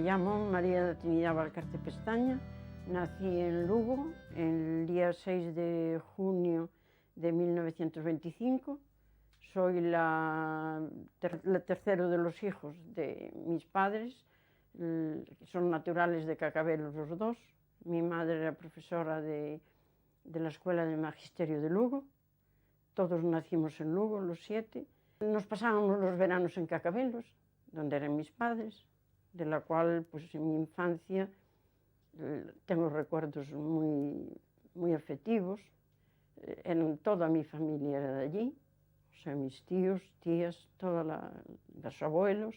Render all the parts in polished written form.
llamo María Trinidad Valcárcel Pestaña. Nací en Lugo el día 6 de junio de 1925. Soy la tercero de los hijos de mis padres, que son naturales de Cacabelos los dos. Mi madre era profesora de la Escuela de Magisterio de Lugo. Todos nacimos en Lugo, los 7. Nos pasábamos los veranos en Cacabelos, donde eran mis padres, de la cual, pues, en mi infancia tengo recuerdos muy afectivos. Toda mi familia era de allí, o sea, mis tíos, tías, los abuelos.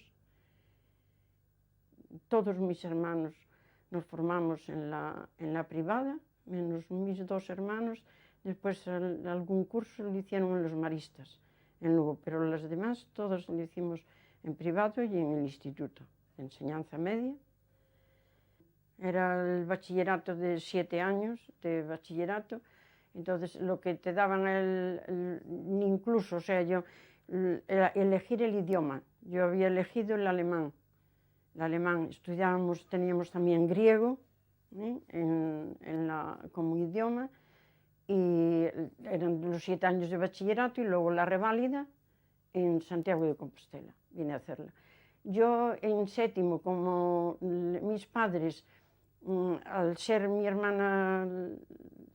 Todos mis hermanos nos formamos en la privada, menos mis 2 hermanos. Después algún curso lo hicieron en los maristas, en Lugo, pero las demás todas lo hicimos en privado y en el instituto de enseñanza media. Era el bachillerato de 7 años, de bachillerato. Entonces lo que te daban incluso, o sea, yo elegir el idioma. Yo había elegido el alemán. Estudiábamos, teníamos también griego como idioma, y eran los 7 años de bachillerato y luego la reválida en Santiago de Compostela, vine a hacerla. Yo en séptimo, como mis padres, al ser mi hermana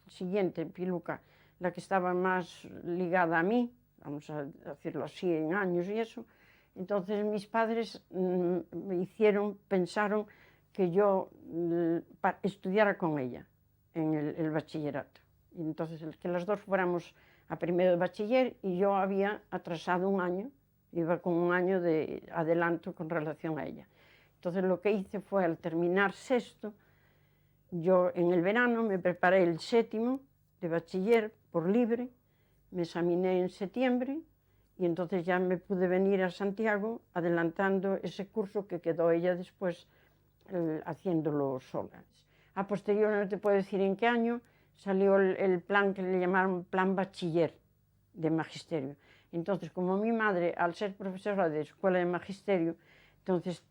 siguiente, Piluca, la que estaba más ligada a mí, vamos a decirlo así, en años y eso, entonces mis padres pensaron que yo estudiara con ella en el bachillerato. Y entonces que las dos fuéramos a primero de bachiller, y yo había atrasado un año, iba con un año de adelanto con relación a ella. Entonces lo que hice fue, al terminar sexto, yo en el verano me preparé el séptimo de bachiller por libre, me examiné en septiembre y entonces ya me pude venir a Santiago adelantando ese curso que quedó ella después haciéndolo sola. A posteriori, no te puedo decir en qué año, salió el plan que le llamaron Plan Bachiller de Magisterio. Entonces, como mi madre, al ser profesora de Escuela de Magisterio, entonces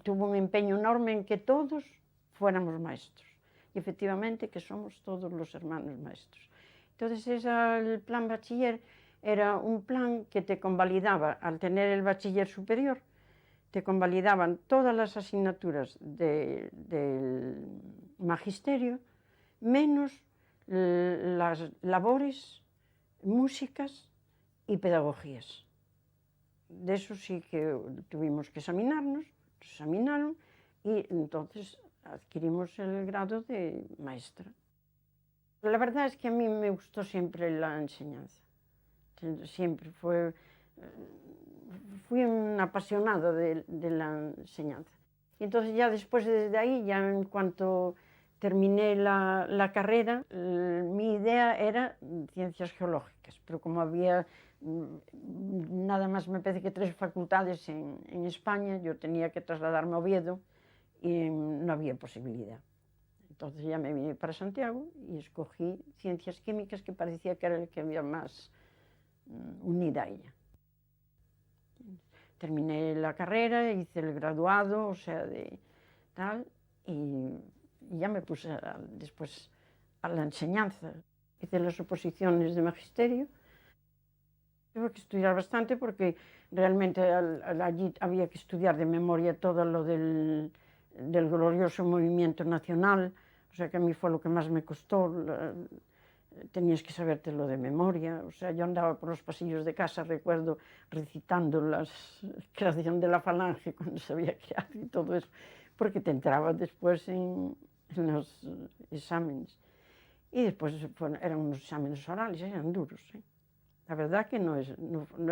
tuvo un empeño enorme en que todos fuéramos maestros. Y efectivamente que somos todos los hermanos maestros. Entonces el Plan Bachiller era un plan que te convalidaba, al tener el bachiller superior, te convalidaban todas las asignaturas del magisterio, menos las labores, músicas y pedagogías. De eso sí que tuvimos que examinarnos, nos examinaron y entonces adquirimos el grado de maestra. La verdad es que a mí me gustó siempre la enseñanza, siempre fui una apasionada de la enseñanza. Y entonces ya después, desde ahí, ya en cuanto terminé la carrera, mi idea era ciencias geológicas, pero como había nada más, me parece que 3 facultades en España, yo tenía que trasladarme a Oviedo y no había posibilidad. Entonces ya me vine para Santiago y escogí ciencias químicas, que parecía que era el que había más unida a ella. Terminé la carrera, hice el graduado, o sea, de tal, y ya me puse después a la enseñanza. Hice las oposiciones de magisterio. Tuve que estudiar bastante porque realmente allí había que estudiar de memoria todo lo del glorioso movimiento nacional, o sea que a mí fue lo que más me costó. Tenías que sabértelo de memoria, o sea, yo andaba por los pasillos de casa, recuerdo, recitando la creación de la falange cuando se había creado y todo eso, porque te entraba después en los exámenes. Y después eran unos exámenes orales, eran duros, ¿eh? La verdad que no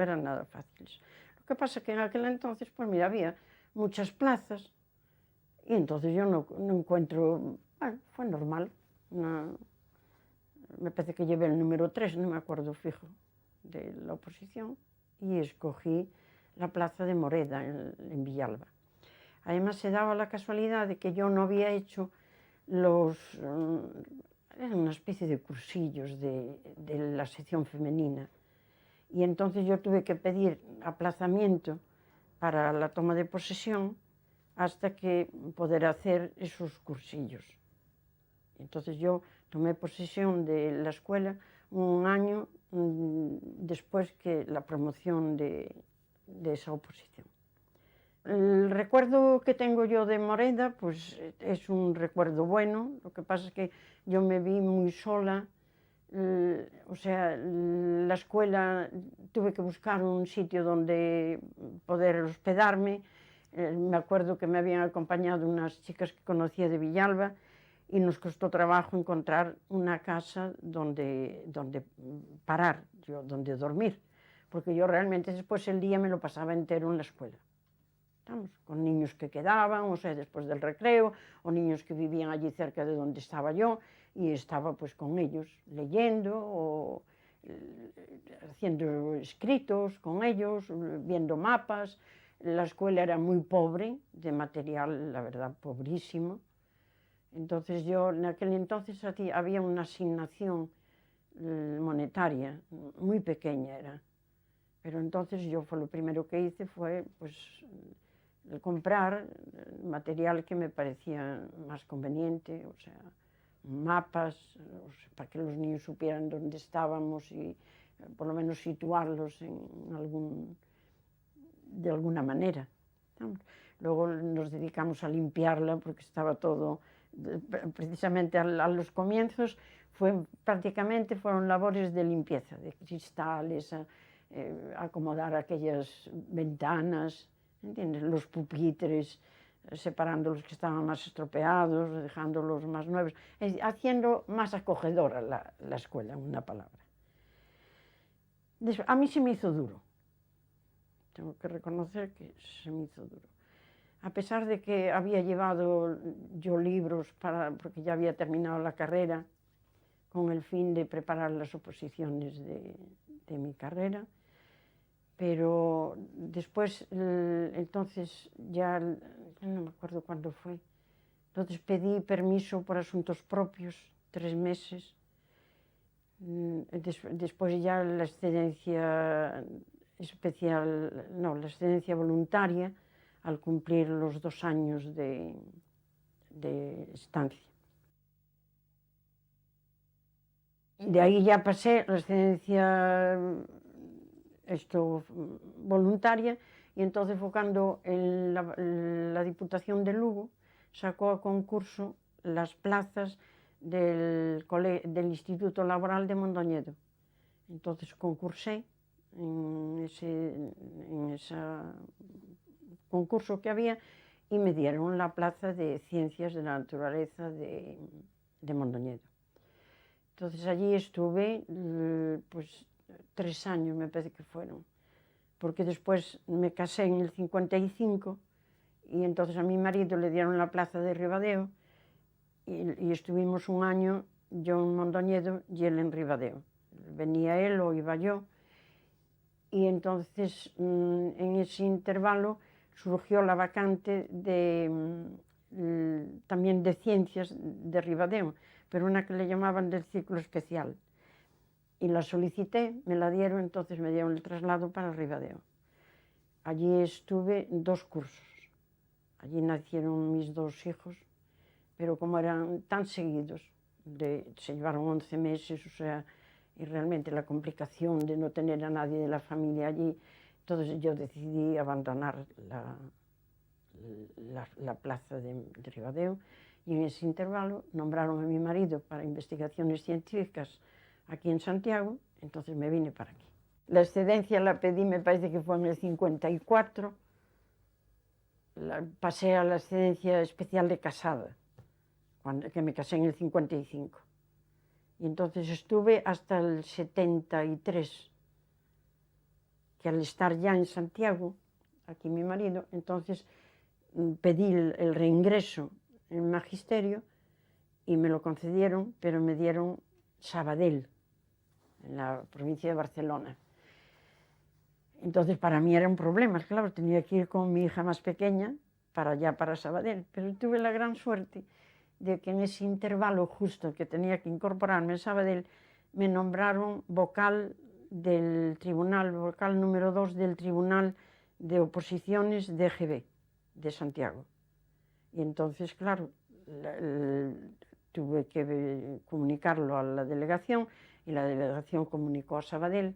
eran nada fáciles. Lo que pasa es que en aquel entonces, pues mira, había muchas plazas y entonces yo no encuentro, bueno, fue normal. Me parece que llevé el número 3, no me acuerdo fijo, de la oposición, y escogí la plaza de Moreda, en Villalba. Además se daba la casualidad de que yo no había hecho era una especie de cursillos de la sección femenina, y entonces yo tuve que pedir aplazamiento para la toma de posesión hasta que poder hacer esos cursillos. Entonces yo tomé posesión de la escuela un año después que la promoción de esa oposición. El recuerdo que tengo yo de Moreda, pues es un recuerdo bueno. Lo que pasa es que yo me vi muy sola. O sea, la escuela, tuve que buscar un sitio donde poder hospedarme. Me acuerdo que me habían acompañado unas chicas que conocía de Villalba y nos costó trabajo encontrar una casa donde parar, donde dormir, porque yo realmente después el día me lo pasaba entero en la escuela. Estamos, con niños que quedaban, o sea, después del recreo, o niños que vivían allí cerca de donde estaba yo, y estaba pues con ellos leyendo o haciendo escritos con ellos, viendo mapas. La escuela era muy pobre de material, la verdad, pobrísimo. Entonces yo, en aquel entonces había una asignación monetaria, muy pequeña era. Pero entonces yo lo primero que hice fue pues comprar material que me parecía más conveniente, o sea, mapas, o sea, para que los niños supieran dónde estábamos y por lo menos situarlos de alguna manera. Luego nos dedicamos a limpiarla porque estaba todo, precisamente a los comienzos, fueron labores de limpieza, de cristales, acomodar aquellas ventanas, ¿entiendes? Los pupitres, separando los que estaban más estropeados, dejando los más nuevos, haciendo más acogedora la escuela, en una palabra. A mí se me hizo duro, tengo que reconocer que se me hizo duro. A pesar de que había llevado yo libros, porque ya había terminado la carrera, con el fin de preparar las oposiciones de mi carrera, pero después, entonces ya, no me acuerdo cuándo fue, entonces pedí permiso por asuntos propios, 3 meses, después ya la excedencia especial, no, la excedencia voluntaria, al cumplir los 2 años de estancia. De ahí ya pasé la excedencia voluntaria, y entonces fue cuando la Diputación de Lugo sacó a concurso las plazas del Instituto Laboral de Mondoñedo. Entonces concursé en ese concurso que había y me dieron la plaza de Ciencias de la Naturaleza de Mondoñedo. Entonces allí estuve pues 3 años, me parece que fueron, porque después me casé en el 55 y entonces a mi marido le dieron la plaza de Ribadeo y estuvimos un año, yo en Mondoñedo y él en Ribadeo. Venía él o iba yo, y entonces en ese intervalo surgió la vacante también de Ciencias de Ribadeo, pero una que le llamaban del ciclo especial. Y la solicité, me la dieron, entonces me dieron el traslado para Ribadeo. Allí estuve 2 cursos. Allí nacieron mis 2 hijos, pero como eran tan seguidos, se llevaron 11 meses, o sea, y realmente la complicación de no tener a nadie de la familia allí, entonces yo decidí abandonar la plaza de Ribadeo, y en ese intervalo nombraron a mi marido para investigaciones científicas aquí en Santiago, entonces me vine para aquí. La excedencia la pedí, me parece que fue en el 54, pasé a la excedencia especial de casada, que me casé en el 55. Y entonces estuve hasta el 73, que al estar ya en Santiago, aquí mi marido, entonces pedí el reingreso en magisterio y me lo concedieron, pero me dieron Sabadell, en la provincia de Barcelona. Entonces para mí era un problema, claro, tenía que ir con mi hija más pequeña para Sabadell, pero tuve la gran suerte de que en ese intervalo justo que tenía que incorporarme en Sabadell, me nombraron vocal del tribunal, vocal número 2 del Tribunal de Oposiciones de EGB, de Santiago. Y entonces, claro, tuve que comunicarlo a la delegación y la delegación comunicó a Sabadell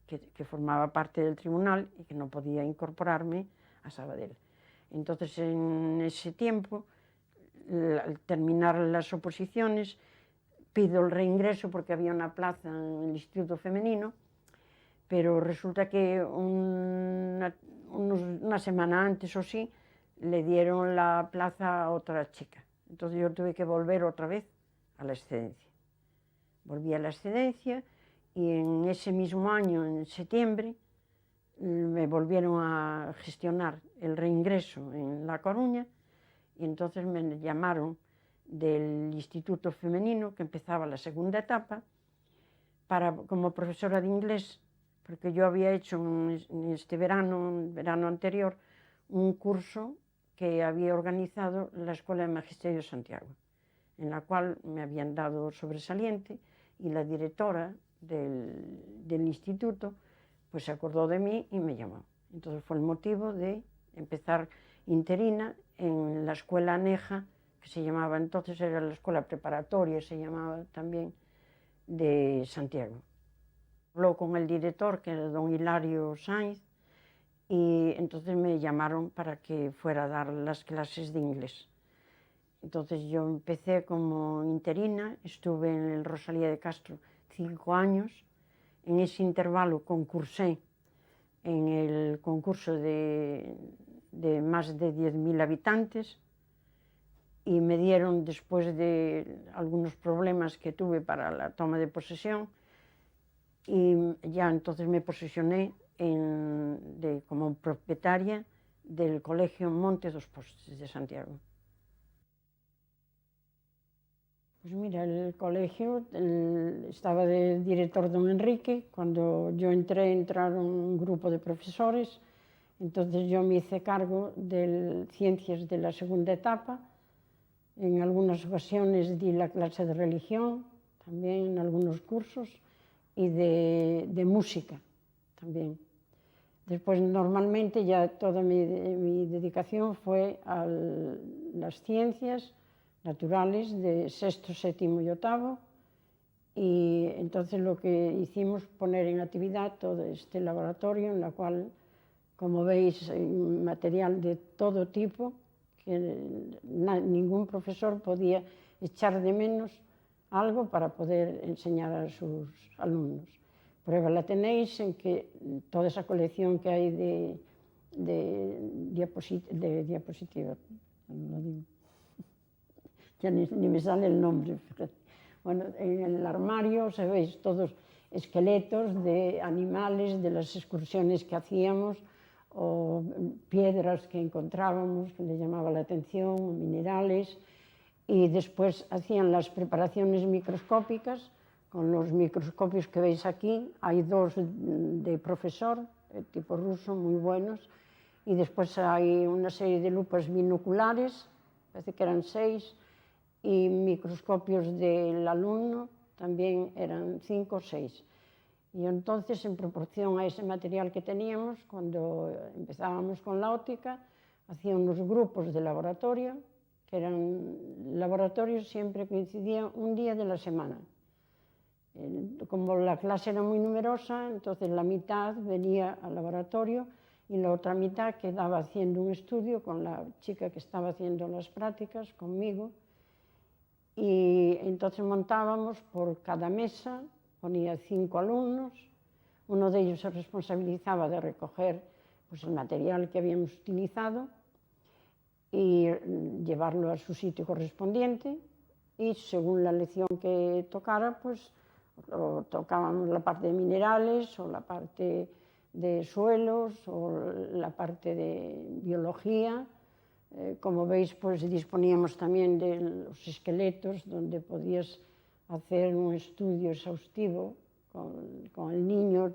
que formaba parte del tribunal y que no podía incorporarme a Sabadell. Entonces, en ese tiempo, al terminar las oposiciones, pido el reingreso porque había una plaza en el Instituto Femenino, pero resulta que una semana antes o sí le dieron la plaza a otra chica. Entonces yo tuve que volver otra vez a la excedencia. Volví a la excedencia y en ese mismo año, en septiembre, me volvieron a gestionar el reingreso en La Coruña y entonces me llamaron del Instituto Femenino, que empezaba la segunda etapa, como profesora de inglés, porque yo había hecho en este verano anterior, un curso que había organizado la Escuela de Magisterio de Santiago, en la cual me habían dado sobresaliente y la directora del instituto pues se acordó de mí y me llamó. Entonces fue el motivo de empezar interina en la escuela aneja, que se llamaba entonces, era la escuela preparatoria, se llamaba también, de Santiago. Habló con el director, que era don Hilario Sainz, y entonces me llamaron para que fuera a dar las clases de inglés. Entonces yo empecé como interina, estuve en el Rosalía de Castro 5 años. En ese intervalo concursé en el concurso de más de 10.000 habitantes y me dieron, después de algunos problemas que tuve para la toma de posesión, y ya entonces me posesioné como propietaria del Colegio Monte dos Postes de Santiago. Pues mira, el colegio estaba de director don Enrique. Cuando yo entraron un grupo de profesores, entonces yo me hice cargo de ciencias de la segunda etapa. En algunas ocasiones di la clase de religión, también en algunos cursos, y de música también. Después, normalmente, ya toda mi dedicación fue a las ciencias naturales de sexto, séptimo y octavo, y entonces lo que hicimos poner en actividad todo este laboratorio en la cual, como veis, hay material de todo tipo que ningún profesor podía echar de menos algo para poder enseñar a sus alumnos. Prueba la tenéis en que toda esa colección que hay de diapositivas, no digo, ya ni me sale el nombre, fíjate. Bueno, en el armario sabéis todos esqueletos de animales, de las excursiones que hacíamos, o piedras que encontrábamos que les llamaba la atención, minerales, y después hacían las preparaciones microscópicas con los microscopios que veis aquí. Hay dos de profesor, tipo ruso, muy buenos, y después hay una serie de lupas binoculares, parece que eran 6, y microscopios del alumno también eran 5 o 6. Y entonces, en proporción a ese material que teníamos, cuando empezábamos con la óptica, hacía unos grupos de laboratorio, que eran laboratorios, siempre coincidían un día de la semana. Como la clase era muy numerosa, entonces la mitad venía al laboratorio y la otra mitad quedaba haciendo un estudio con la chica que estaba haciendo las prácticas, conmigo. Y entonces montábamos por cada mesa, ponía 5 alumnos, uno de ellos se responsabilizaba de recoger pues, el material que habíamos utilizado y llevarlo a su sitio correspondiente, y según la lección que tocara, pues tocábamos la parte de minerales o la parte de suelos o la parte de biología. Como veis, pues disponíamos también de los esqueletos, donde podías hacer un estudio exhaustivo con el niño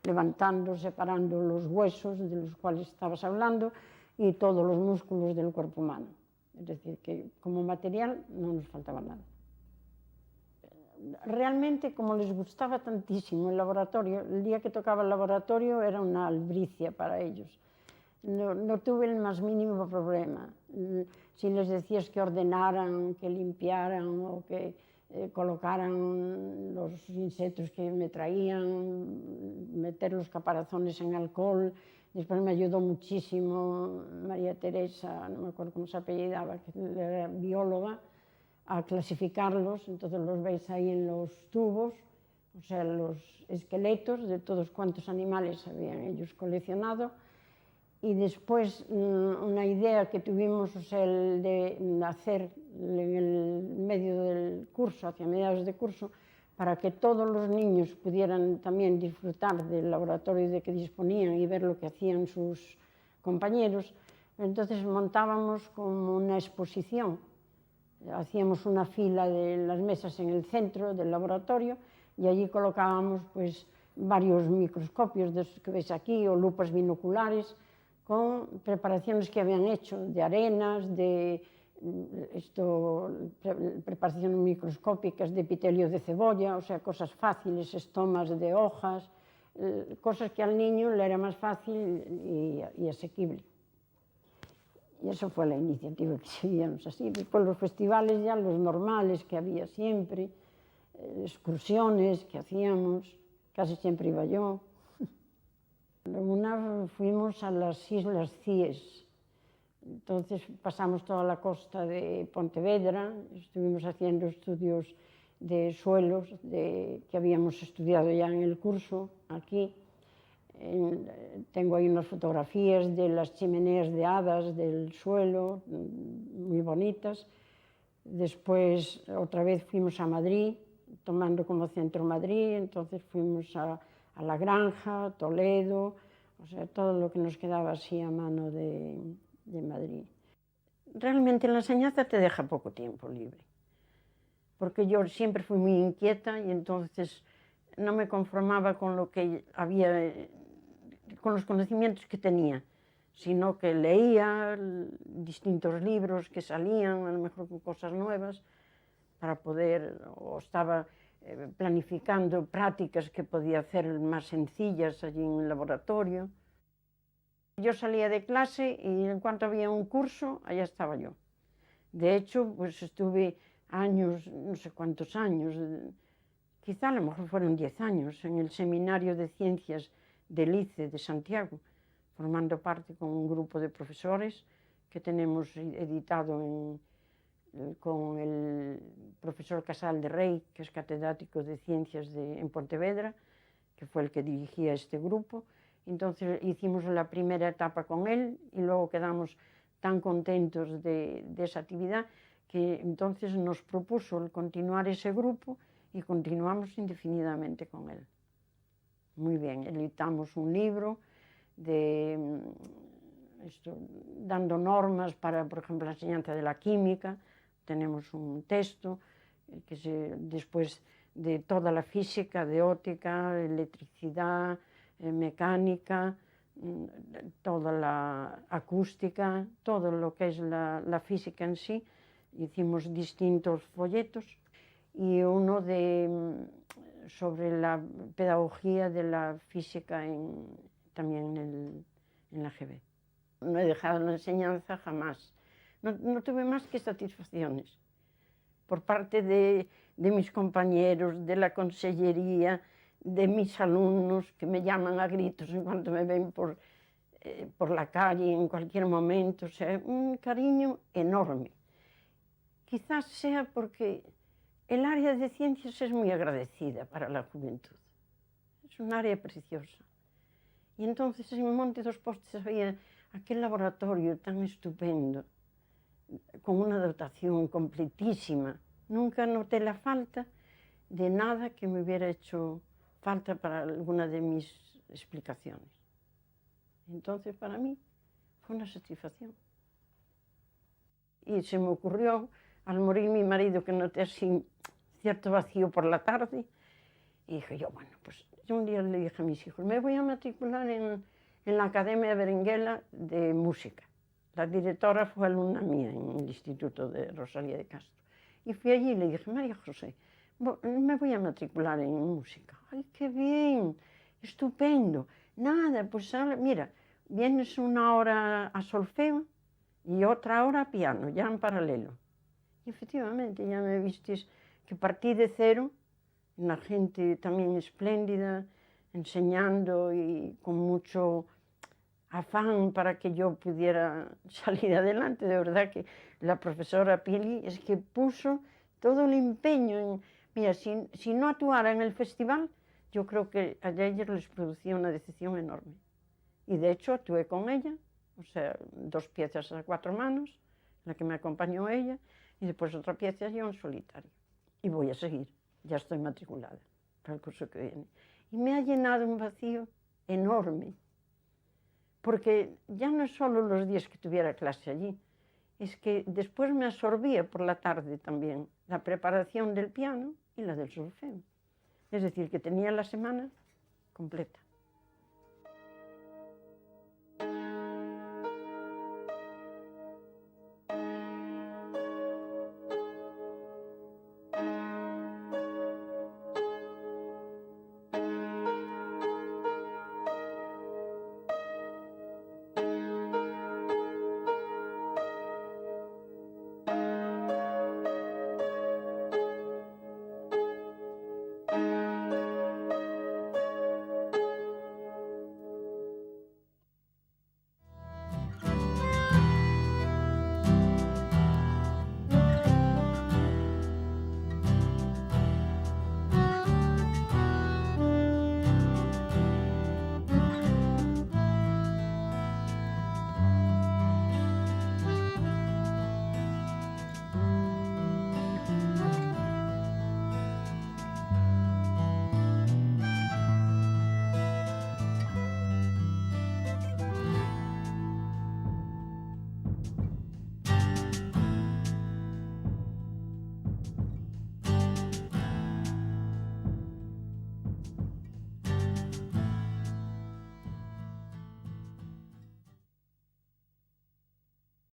levantando, separando los huesos de los cuales estabas hablando y todos los músculos del cuerpo humano. Es decir, que como material no nos faltaba nada. Realmente, como les gustaba tantísimo el laboratorio, el día que tocaba el laboratorio era una albricia para ellos. No tuve el más mínimo problema. Si les decías que ordenaran, que limpiaran o que colocaran los insectos que me traían, meter los caparazones en alcohol. Después me ayudó muchísimo María Teresa, no me acuerdo cómo se apellidaba, que era bióloga, a clasificarlos. Entonces los veis ahí en los tubos, o sea, los esqueletos de todos cuantos animales habían ellos coleccionado. Y después una idea que tuvimos, o sea, el de hacer en el medio del curso, hacia mediados de curso, para que todos los niños pudieran también disfrutar del laboratorio de que disponían y ver lo que hacían sus compañeros. Entonces montábamos como una exposición. Hacíamos una fila de las mesas en el centro del laboratorio y allí colocábamos pues, varios microscopios de esos que veis aquí, o lupas binoculares, con preparaciones que habían hecho de arenas, de preparaciones microscópicas de epitelio de cebolla, o sea, cosas fáciles, estomas de hojas, cosas que al niño le era más fácil y asequible. Y eso fue la iniciativa que seguíamos así. Después los festivales ya, los normales que había siempre, excursiones que hacíamos, casi siempre iba yo. Una fuimos a las Islas Cíes, entonces pasamos toda la costa de Pontevedra, estuvimos haciendo estudios de suelos que habíamos estudiado ya en el curso aquí. Tengo ahí unas fotografías de las chimeneas de hadas del suelo, muy bonitas. Después otra vez fuimos a Madrid, tomando como centro Madrid, entonces fuimos a La Granja, Toledo, o sea, todo lo que nos quedaba así a mano de Madrid. Realmente la enseñanza te deja poco tiempo libre, porque yo siempre fui muy inquieta y entonces no me conformaba con lo que había, con los conocimientos que tenía, sino que leía distintos libros que salían, a lo mejor con cosas nuevas, para poder, o estaba planificando prácticas que podía hacer más sencillas allí en el laboratorio. Yo salía de clase y en cuanto había un curso, allá estaba yo. De hecho, pues estuve años, no sé cuántos años, quizá a lo mejor fueron 10 años, en el Seminario de Ciencias del ICE de Santiago, formando parte con un grupo de profesores que tenemos editado con el profesor Casal de Rey, que es catedrático de Ciencias en Pontevedra, que fue el que dirigía este grupo. Entonces hicimos la primera etapa con él y luego quedamos tan contentos de esa actividad que entonces nos propuso el continuar ese grupo y continuamos indefinidamente con él. Muy bien, editamos un libro dando normas para, por ejemplo, la enseñanza de la química. Tenemos un texto que después de toda la física, de óptica, electricidad, mecánica, toda la acústica, todo lo que es la física en sí. Hicimos distintos folletos y uno sobre la pedagogía de la física también en la GB. No he dejado la enseñanza jamás. No tuve más que satisfacciones por parte de mis compañeros, de la consellería, de mis alumnos, que me llaman a gritos en cuanto me ven por la calle en cualquier momento. O sea, un cariño enorme. Quizás sea porque el área de ciencias es muy agradecida para la juventud. Es un área preciosa. Y entonces en Monte dos Postes había aquel laboratorio tan estupendo, con una dotación completísima. Nunca noté la falta de nada que me hubiera hecho falta para alguna de mis explicaciones. Entonces, para mí, fue una satisfacción. Y se me ocurrió, al morir mi marido, que noté así cierto vacío por la tarde, y dije yo, bueno, pues yo un día le dije a mis hijos, me voy a matricular en la Academia Berenguela de Música. La directora fue alumna mía en el Instituto de Rosalía de Castro. Y fui allí y le dije, María José, me voy a matricular en música. ¡Ay, qué bien! Estupendo. Nada, pues mira, vienes una hora a solfeo y otra hora piano, ya en paralelo. Y efectivamente, ya me visteis que partí de cero, una gente también espléndida, enseñando y con mucho afán para que yo pudiera salir adelante. De verdad que la profesora Pili es que puso todo el empeño en... Mira, si no actuara en el festival, yo creo que a ellos les producía una decepción enorme. Y de hecho actué con ella, o sea, 2 piezas a 4 manos, la que me acompañó ella, y después otra pieza yo en solitario. Y voy a seguir, ya estoy matriculada para el curso que viene. Y me ha llenado un vacío enorme, porque ya no es solo los días que tuviera clase allí, es que después me absorbía por la tarde también la preparación del piano y la del solfeo. Es decir, que tenía la semana completa.